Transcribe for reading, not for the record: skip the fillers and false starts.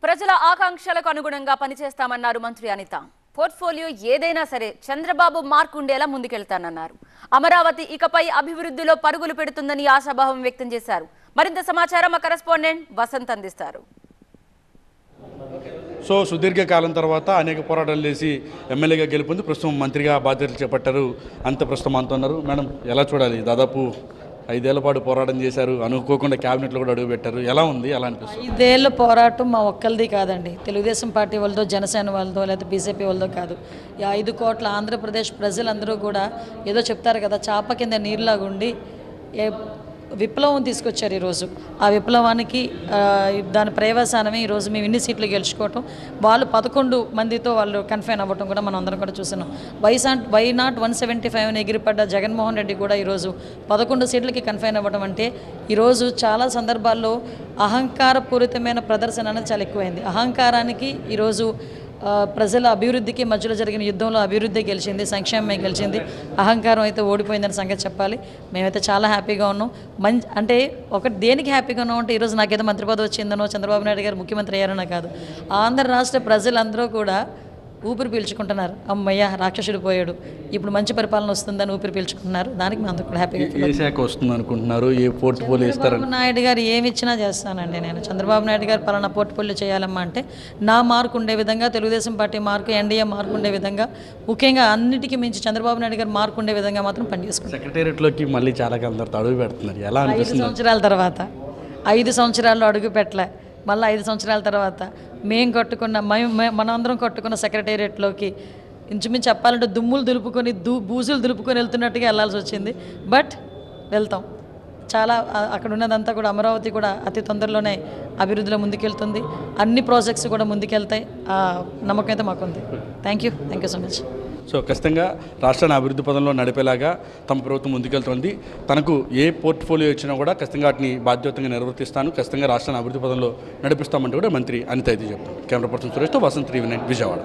ప్రజల ఆకాంక్షలకు అనుగుణంగా పనిచేస్తామన్నారు మంత్రి అనిత. పోర్ట్ఫోలియో ఏదైనా సరే చంద్రబాబు మార్క్ ఉండేలా ముందుకెళ్తానన్నారు. అమరావతి ఇకపై అభివృద్ధిలో పరుగులు పెడుతుందని ఆశాభావం వ్యక్తం చేశారు. మరింత సమాచారం మా కరెస్పాండెంట్ వసంత్ అందిస్తారు. సుదీర్ఘ కాలం తర్వాత అనేక పోరాటాలు చేసి ఎమ్మెల్యేగా గెలుపొంది ప్రస్తుతం మంత్రిగా బాధ్యతలు చేపట్టారు. అంత ప్రస్తుతం అంటున్నారు. మేడం, ఎలా చూడాలి? దాదాపు 5 ఏళ్ల పాటు పోరాటం చేశారు, అనుకోకుండా క్యాబినెట్లో కూడా అడుగుపెట్టారు. ఎలా ఉంది? ఎలా అనిపిస్తుంది? 5 ఏళ్ల పోరాటం మా ఒక్కరిది కాదండి. తెలుగుదేశం పార్టీ వాళ్ళతో, జనసేన వాళ్ళతో, లేదా బీజేపీ వాళ్ళతో కాదు. ఈ 5 కోట్ల ఆంధ్రప్రదేశ్ ప్రజలందరూ కూడా ఏదో చెప్తారు కదా, చాప కింద నీరులాగుండి విప్లవం తీసుకొచ్చారు ఈరోజు. ఆ విప్లవానికి దాని ప్రయవసానమే ఈరోజు మేము ఇన్ని సీట్లు గెలుచుకోవటం, వాళ్ళు 11 మందితో వాళ్ళు కన్ఫైన్ అవ్వటం కూడా మనం అందరం కూడా చూస్తున్నాం. వై నాట్ 175 అని ఎగిరిపడ్డ జగన్మోహన్ రెడ్డి కూడా ఈరోజు 11 సీట్లకి కన్ఫైన్ అవ్వడం అంటే ఈరోజు చాలా సందర్భాల్లో అహంకారపూరితమైన ప్రదర్శన అనేది చాలా ఎక్కువైంది. అహంకారానికి ఈరోజు ప్రజల అభివృద్ధికి మధ్యలో జరిగిన యుద్ధంలో అభివృద్ధి గెలిచింది, సంక్షేమమే గెలిచింది. అహంకారం అయితే ఓడిపోయిందని సంగతి చెప్పాలి. మేమైతే చాలా హ్యాపీగా ఉన్నాం. అంటే ఒకటి దేనికి హ్యాపీగా ఉన్నాం అంటే ఈరోజు నాకేదో మంత్రి పదవి వచ్చిందనో, చంద్రబాబు నాయుడు గారు ముఖ్యమంత్రి అయ్యారనో కాదు. ఆంధ్ర రాష్ట్ర ప్రజలందరూ కూడా ఊపిరి పీల్చుకుంటున్నారు. అమ్మయ్య, రాక్షసుడు పోయాడు, ఇప్పుడు మంచి పరిపాలన వస్తుందని ఊపిరి పీల్చుకుంటున్నారు. దానికి మేము అందరూ కూడా హ్యాపీగా వస్తుంది అనుకుంటున్నారు. ఏ పోర్ట్ఫోలియో ఇస్తారు? చంద్రబాబు నాయుడు గారు ఏమి ఇచ్చినా చేస్తానండి నేను. చంద్రబాబు నాయుడు గారు పలానా పోర్ట్ఫోలియో చేయాలమ్మా అంటే నా మార్కు ఉండే విధంగా, Telugu Desam party mark, NDA mark ఉండే విధంగా, ముఖ్యంగా అన్నిటికీ మించి చంద్రబాబు నాయుడు గారు మార్కు ఉండే విధంగా మాత్రం పనిచేసుకుంటాం. సెక్రటేరియట్లోకి మళ్ళీ చాలా అందరితో అడుగు పెడుతున్నారు. ఎలా 5 సంవత్సరాల తర్వాత 5 సంవత్సరాల్లో అడుగు పెట్టలే, మళ్ళీ 5 సంవత్సరాల తర్వాత మేము కట్టుకున్న మనందరం కట్టుకున్న సెక్రటేరియట్లోకి ఇంచుమించు చెప్పాలంటే దుమ్ములు దులుపుకొని బూజులు దులుపుకొని వెళ్తున్నట్టుగా వెళ్ళాల్సి వచ్చింది. బట్ వెళ్తాం. చాలా అక్కడ ఉన్నదంతా కూడా అమరావతి కూడా అతి తొందరలోనే అభివృద్ధిలో ముందుకెళ్తుంది. అన్ని ప్రాజెక్ట్స్ కూడా ముందుకెళ్తాయి. నమ్మకం అయితే మాకుంది. Thank you so much. ఖచ్చితంగా రాష్ట్రాన్ని అభివృద్ధి పదంలో నడిపేలాగా తమ ప్రభుత్వం ముందుకెళ్తుంది. తనకు ఏ పోర్ట్ఫోలియో ఇచ్చినా కూడా ఖచ్చితంగా వాటిని బాధ్యతంగా నిర్వర్తిస్తాను, ఖచ్చితంగా రాష్ట్రాన్ని అభివృద్ధి పదంలో నడిపిస్తామంటే కూడా మంత్రి అనిత అయితే చెప్తాను. కెమెరా పర్సన్ సురేష్తో వసంత్, టీవీ 9 విజయవాడ.